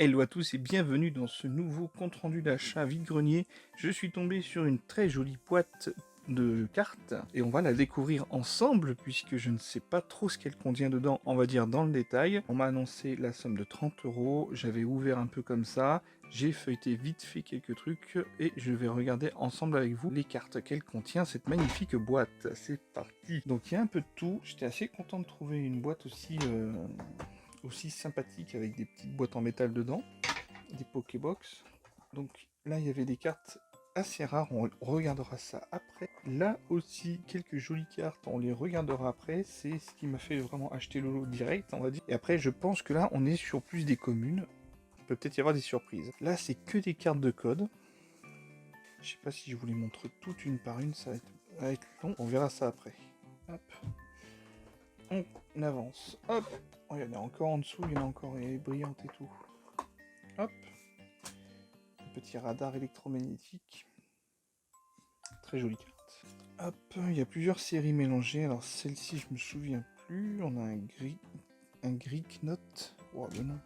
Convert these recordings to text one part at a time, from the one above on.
Hello à tous et bienvenue dans ce nouveau compte-rendu d'achat vide-grenier. Je suis tombé sur une très jolie boîte de cartes et on va la découvrir ensemble puisque je ne sais pas trop ce qu'elle contient dedans, on va dire dans le détail. On m'a annoncé la somme de 30 €, j'avais ouvert un peu comme ça, j'ai feuilleté vite fait quelques trucs et je vais regarder ensemble avec vous les cartes qu'elle contient, cette magnifique boîte. C'est parti. Donc il y a un peu de tout, j'étais assez content de trouver une boîte aussi sympathique avec des petites boîtes en métal dedans, des Pokébox. Donc là il y avait des cartes assez rares, on regardera ça après. Là aussi quelques jolies cartes, on les regardera après, c'est ce qui m'a fait vraiment acheter le lot direct on va dire. Et après je pense que là on est sur plus des communes, il peut peut-être y avoir des surprises. Là c'est que des cartes de code. Je sais pas si je vous les montre toutes une par une, ça va être long, on verra ça après. Hop. On avance, hop, oh, il y en a encore en dessous, il y en a encore, elle est brillante et tout. Hop, un petit radar électromagnétique, très jolie carte. Hop, il y a plusieurs séries mélangées, alors celle-ci je me souviens plus, on a un Greek Note, oh le nom.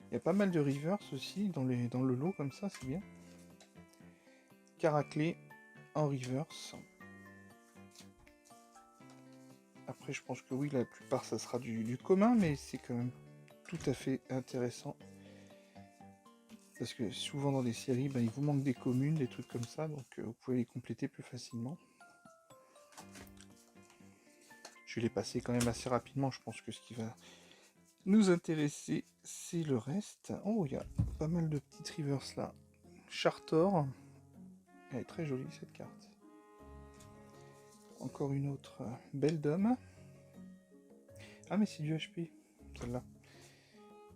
Il y a pas mal de reverse aussi dans le lot comme ça, c'est bien. Caraclé en reverse. Après je pense que oui, la plupart ça sera du commun, mais c'est quand même tout à fait intéressant. Parce que souvent dans des séries, il vous manque des communes, des trucs comme ça, donc vous pouvez les compléter plus facilement. Je vais les passer quand même assez rapidement, je pense que ce qui va nous intéresser, c'est le reste. Oh, il y a pas mal de petites rivers là. Chartor, elle est très jolie cette carte. Encore une autre, Beldum. Ah mais c'est du HP, celle-là.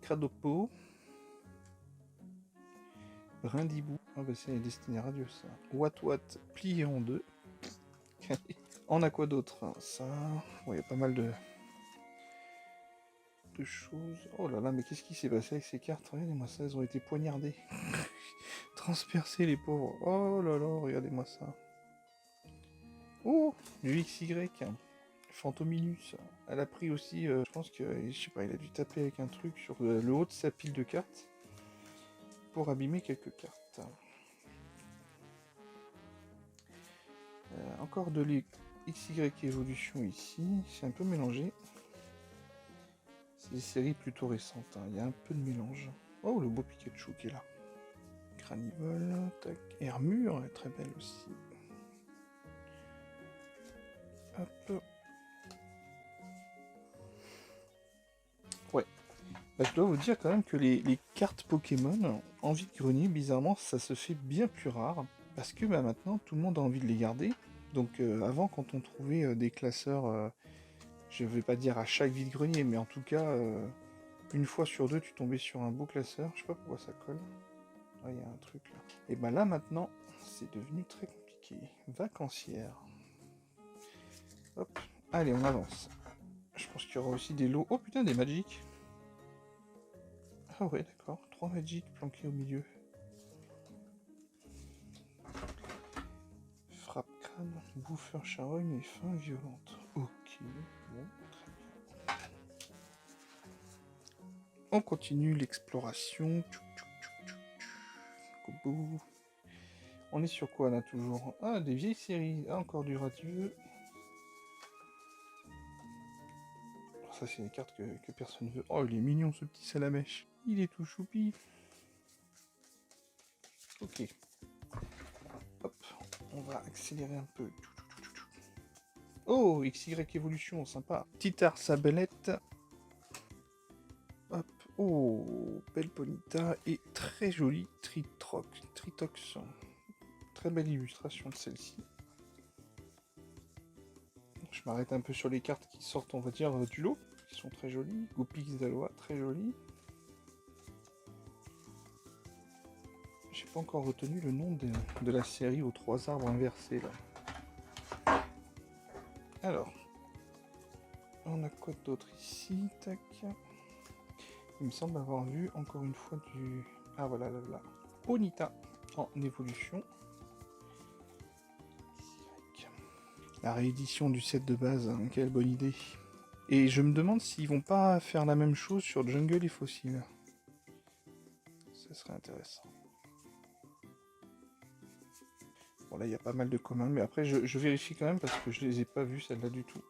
Cradopo. Brindibou, ah bah c'est destiné radio ça. Wat plié en deux. On a quoi d'autre? Ça, il y a pas mal de choses. Oh là là, mais qu'est-ce qui s'est passé avec ces cartes? Regardez-moi ça, elles ont été poignardées. Transpercées les pauvres. Oh là là, regardez-moi ça. Oh, du XY. Fantominus. Elle a pris aussi, je pense que, je sais pas, il a dû taper avec un truc sur le haut de sa pile de cartes pour abîmer quelques cartes. Encore de l'XY Evolution ici, c'est un peu mélangé. C'est des séries plutôt récentes, il y a un peu de mélange. Oh, le beau Pikachu qui est là. Granivol, tac. Hermure, elle est très belle aussi. Hop. Ouais. Je dois vous dire quand même que les cartes Pokémon en vide-grenier, bizarrement, ça se fait bien plus rare. Parce que maintenant, tout le monde a envie de les garder. Donc avant, quand on trouvait des classeurs, je vais pas dire à chaque vide-grenier, mais en tout cas, une fois sur deux, tu tombais sur un beau classeur. Je sais pas pourquoi ça colle. Ah, il y a un truc là. Et là maintenant, c'est devenu très compliqué. Vacancière. Hop. Allez, on avance. Je pense qu'il y aura aussi des lots. Oh putain, des Magic. Ah ouais, d'accord. 3 Magic planqués au milieu. Frappe crâne, bouffeur charogne et fin violente. Ok, bon, très bien. On continue l'exploration. On est sur quoi là toujours? Ah, des vieilles séries. Ah, encore du radieux. Ça, c'est des cartes que personne veut. Oh, il est mignon ce petit salamèche. Il est tout choupi. Ok. Hop, on va accélérer un peu. Oh, XY Evolution, sympa. Titar Sabellette. Hop, oh, belle Bonita et très jolie Tritox. Très belle illustration de celle-ci. Je m'arrête un peu sur les cartes qui sortent, on va dire, du lot, qui sont très jolies. Goupix d'Alois, très jolie. J'ai pas encore retenu le nom de la série aux 3 arbres inversés là. Alors, on a quoi d'autre ici? Tac. Il me semble avoir vu encore une fois du... Ah voilà, là. Onita en évolution. La réédition du set de base, hein, quelle bonne idée. Et je me demande s'ils vont pas faire la même chose sur Jungle et Fossile. Ça serait intéressant. Bon, là, il y a pas mal de communs, mais après, je vérifie quand même parce que je les ai pas vus, celle-là, du tout.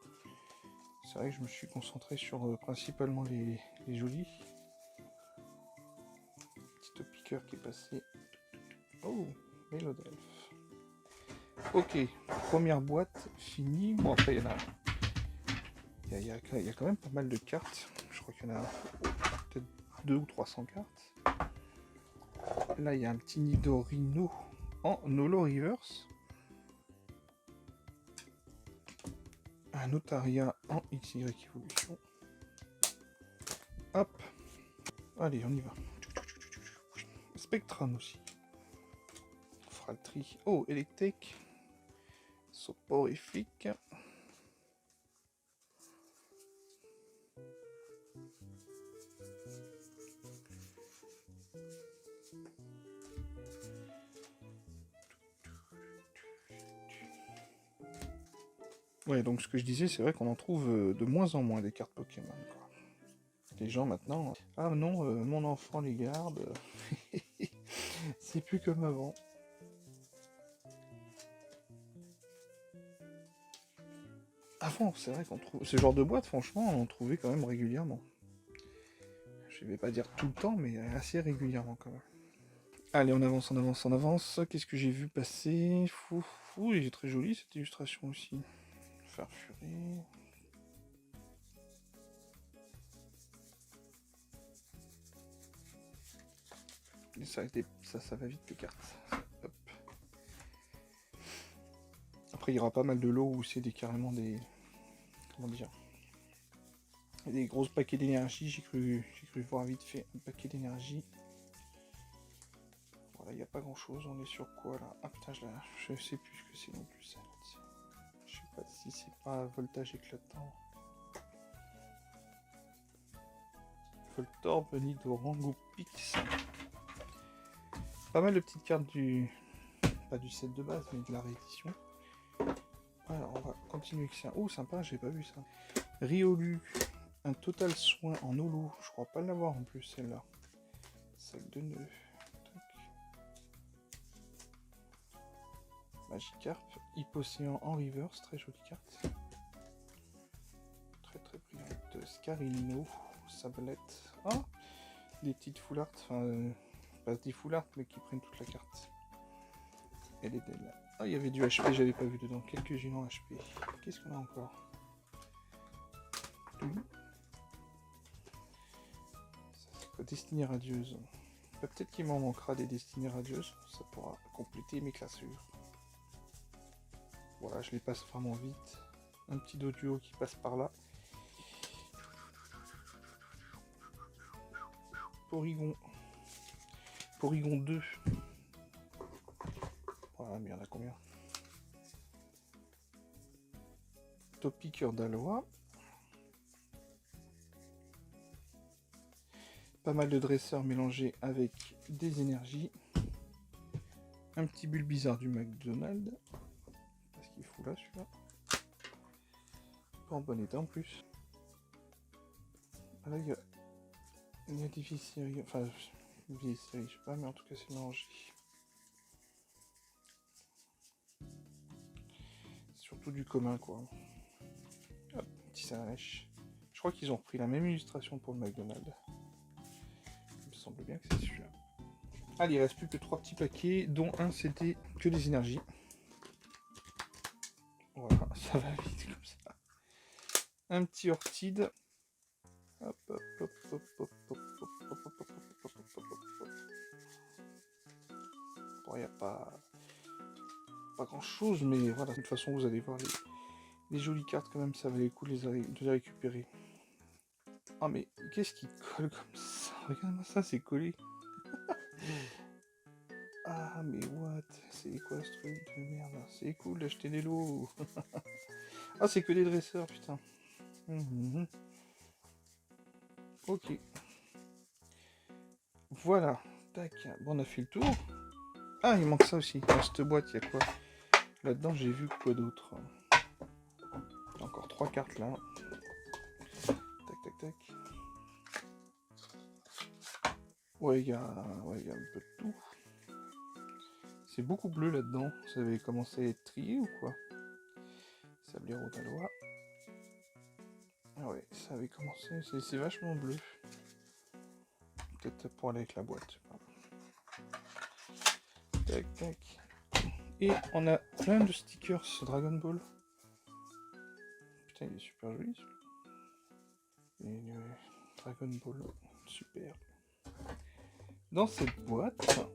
C'est vrai que je me suis concentré sur principalement les jolis. Petit top piqueur qui est passé. Oh, Mélodelph. Ok, première boîte finie. Bon, après, il y en a. Il y a quand même pas mal de cartes. Je crois qu'il y en a peut-être 200 ou 300 cartes. Là, il y a un petit Nidorino en Holo Reverse. Un Otaria en XY Evolution. Hop. Allez, on y va. Spectrum aussi. Fratrie. Oh, électrique. Soporifique. Ouais, donc ce que je disais, c'est vrai qu'on en trouve de moins en moins des cartes Pokémon, quoi. Les gens maintenant, ah non, mon enfant les garde, c'est plus comme avant. Avant, c'est vrai qu'on trouve ce genre de boîte, franchement, on en trouvait quand même régulièrement. Je vais pas dire tout le temps, mais assez régulièrement quand même. Allez, on avance, on avance, on avance. Qu'est-ce que j'ai vu passer? Fou, fou, il est très joli cette illustration aussi. Farfurie. Ça va vite les cartes. Hop. Après, il y aura pas mal de lots où c'est carrément des... Comment dire? Des gros paquets d'énergie. J'ai cru voir vite fait un paquet d'énergie. Voilà, il n'y a pas grand chose. On est sur quoi là? Ah putain, je sais plus ce que c'est non plus ça. Je sais pas si c'est pas voltage éclatant. Voltorb, Nidoran ou Pix. Pas mal de petites cartes du... Pas du set de base, mais de la réédition. Alors, on va continuer avec ça. Oh, sympa, j'ai pas vu ça. Riolu, un total soin en holo. Je crois pas l'avoir en plus, celle-là. Sac de nœud. Magikarp, Hypocéan en reverse, très jolie carte. Très très brillante. Scarino, Sablette. Ah, des petites full art, enfin, pas des full art, mais qui prennent toute la carte. Elle est belle. Ah, il y avait du HP, j'avais pas vu dedans. Quelques-unes en HP. Qu'est-ce qu'on a encore? Destinée radieuse. Peut-être qu'il m'en manquera des destinées radieuses. Ça pourra compléter mes classures. Voilà, je les passe vraiment vite. Un petit doduo qui passe par là. Porygon. Porygon 2. Voilà, mais il y en a combien? Top piqueur d'Aloha. Pas mal de dresseurs mélangés avec des énergies. Un petit bulle bizarre du McDonald's. Qu'est-ce qu'il fout là celui-là? Pas en bon état en plus. Là il y a des vieilles séries. Enfin, vieilles séries, je sais pas, mais en tout cas c'est mélangé. Surtout du commun quoi. Hop, petit Salamèche. Je crois qu'ils ont repris la même illustration pour le McDonald's. Il me semble bien que c'est celui-là. Allez, il reste plus que 3 petits paquets, dont un c'était que des énergies. Voilà, ça va vite comme ça. Un petit Ortide. Hop, hop, hop, hop, hop, hop, hop, hop, hop, hop, hop, hop, hop. Bon, il n'y a pas grand chose, mais voilà, de toute façon, vous allez voir les jolies cartes quand même, ça valait le coup de les récupérer. Ah, mais qu'est-ce qui colle comme ça? Regarde-moi ça, c'est collé. Ah, mais what? C'est quoi ce truc de merde? C'est cool d'acheter des lots. Ah, c'est que des dresseurs, putain. Ok. Voilà. Tac. Bon, on a fait le tour. Ah, il manque ça aussi. Dans cette boîte, il y a quoi? Là-dedans, j'ai vu quoi d'autre? Encore 3 cartes là. Tac, tac, tac. Ouais, il y a un peu de tout. C'est beaucoup bleu là-dedans. Ça avait commencé à être trié ou quoi? Sablero d'Aloa. Ah ouais, ça avait commencé. C'est vachement bleu. Peut-être pour aller avec la boîte. Tac, tac. Et on a plein de stickers Dragon Ball. Putain, il est super joli celui-là. Dragon Ball, super. Dans cette boîte.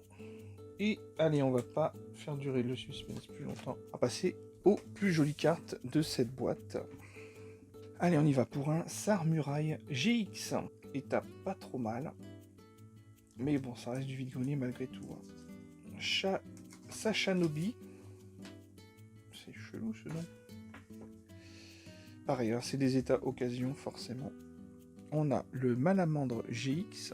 Et allez, on va pas faire durer le suspense plus longtemps. On va passer aux plus jolies cartes de cette boîte. Allez, on y va pour un Samurai GX. Et tape pas trop mal. Mais bon, ça reste du vide-grenier malgré tout. Sachanobi. C'est chelou ce nom. Pareil, c'est des états occasion forcément. On a le Malamandre GX.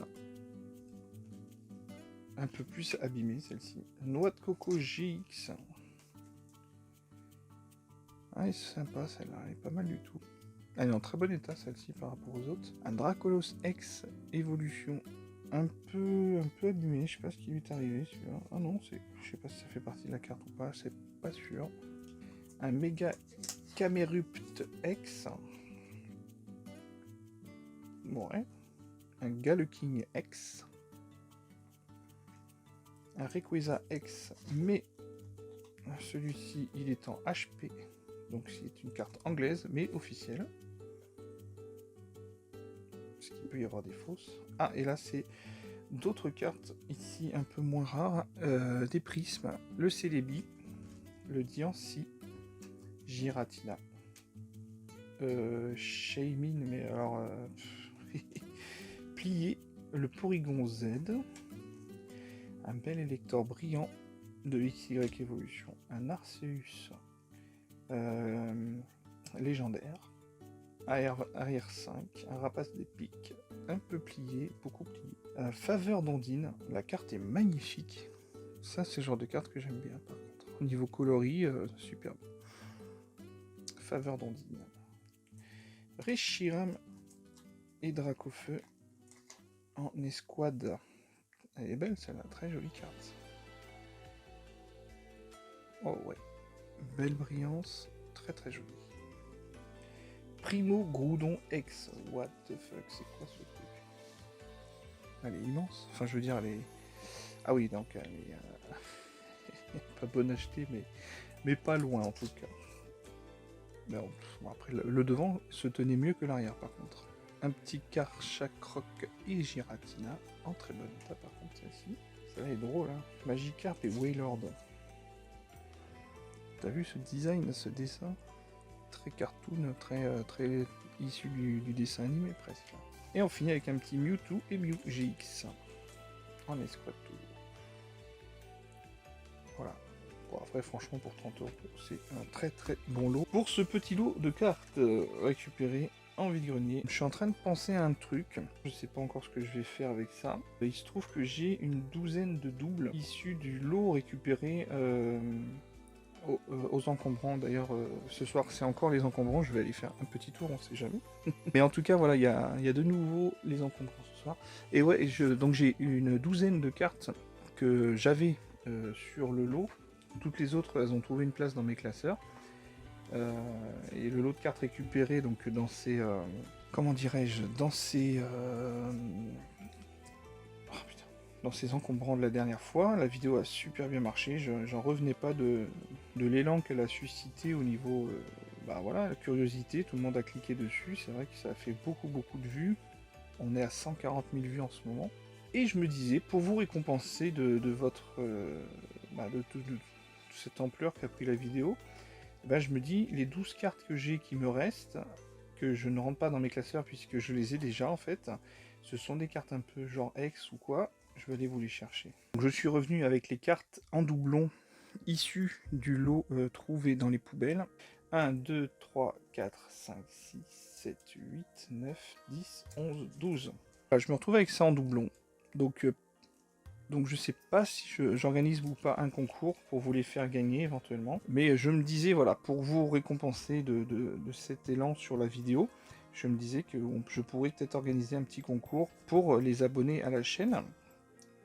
Un peu plus abîmée celle-ci. Noix de coco GX. Ah, c'est sympa celle-là, elle est pas mal du tout. Elle est en très bon état celle-ci par rapport aux autres. Un Dracolos X Evolution. Un peu abîmé, je sais pas ce qui lui est arrivé celui-là. Ah non, je sais pas si ça fait partie de la carte ou pas, c'est pas sûr. Un Mega Camerupt X. Bon, ouais. Un Galeking X. Un Rayquaza X, mais celui-ci il est en HP, donc c'est une carte anglaise mais officielle. Parce qu'il peut y avoir des fausses. Ah, et là c'est d'autres cartes ici un peu moins rares, des prismes, le Celebi, le Diancie, Giratina, Shaymin, mais alors plié, le Porygon Z, un bel électeur brillant de XY Evolution, un Arceus légendaire, arrière 5, un Rapace des pics, un peu plié, beaucoup plié, Faveur d'Ondine, la carte est magnifique, ça c'est le genre de carte que j'aime bien par contre, au niveau coloris, superbe. Faveur d'Ondine, Reshiram et Dracofeu en escouade. Elle est belle celle-là, très jolie carte. Oh ouais, belle brillance, très très jolie. Primo Groudon X, what the fuck, c'est quoi ce truc? Elle est immense, enfin je veux dire elle est... Ah oui, donc elle est pas bonne à acheter, mais pas loin en tout cas. Bon, après le devant se tenait mieux que l'arrière par contre. Un petit Karchakroc et Giratina, en très bon état par contre celle-ci. Celle-là est drôle, hein. Magikarp et Wailord. T'as vu ce design, ce dessin? Très cartoon, très issu du dessin animé presque. Et on finit avec un petit Mewtwo et Mew GX. En escouade toujours. Voilà. Bon, après franchement pour 30 €, c'est un très très bon lot. Pour ce petit lot de cartes récupérées en vide-grenier, je suis en train de penser à un truc. Je sais pas encore ce que je vais faire avec ça. Il se trouve que j'ai une douzaine de doubles issus du lot récupéré aux encombrants. D'ailleurs, ce soir, c'est encore les encombrants. Je vais aller faire un petit tour, on sait jamais. Mais en tout cas, voilà, il y a de nouveau les encombrants ce soir. Et ouais, donc j'ai une douzaine de cartes que j'avais sur le lot. Toutes les autres, elles ont trouvé une place dans mes classeurs. Et le lot de cartes récupérées, donc dans ces... comment dirais-je? Dans ces... dans ces encombrants de la dernière fois, la vidéo a super bien marché, j'en revenais pas de l'élan qu'elle a suscité au niveau, bah voilà, la curiosité, tout le monde a cliqué dessus, c'est vrai que ça a fait beaucoup de vues, on est à 140 000 vues en ce moment, et je me disais, pour vous récompenser de votre, de cette ampleur qu'a pris la vidéo, bah, je me dis, les 12 cartes que j'ai qui me restent, que je ne rentre pas dans mes classeurs puisque je les ai déjà en fait, ce sont des cartes un peu genre X ou quoi, je vais aller vous les chercher. Donc, je suis revenu avec les cartes en doublon issues du lot trouvé dans les poubelles. 1, 2, 3, 4, 5, 6, 7, 8, 9, 10, 11, 12. Voilà, je me retrouve avec ça en doublon. Donc je sais pas si j'organise ou pas un concours pour vous les faire gagner éventuellement. Mais je me disais, voilà, pour vous récompenser de cet élan sur la vidéo, je me disais que je pourrais peut-être organiser un petit concours pour les abonnés à la chaîne.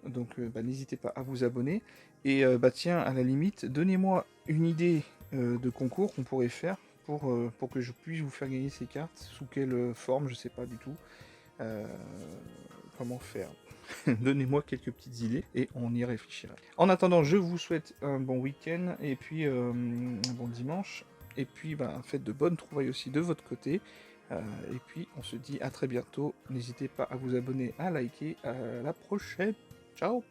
Donc n'hésitez pas à vous abonner. Et tiens, à la limite, donnez-moi une idée de concours qu'on pourrait faire pour que je puisse vous faire gagner ces cartes. Sous quelle forme, je sais pas du tout. Euh, Comment faire? Donnez-moi quelques petites idées et on y réfléchira. En attendant, je vous souhaite un bon week-end et puis un bon dimanche. Et puis faites de bonnes trouvailles aussi de votre côté. Et puis on se dit à très bientôt. N'hésitez pas à vous abonner, à liker. À la prochaine. Ciao!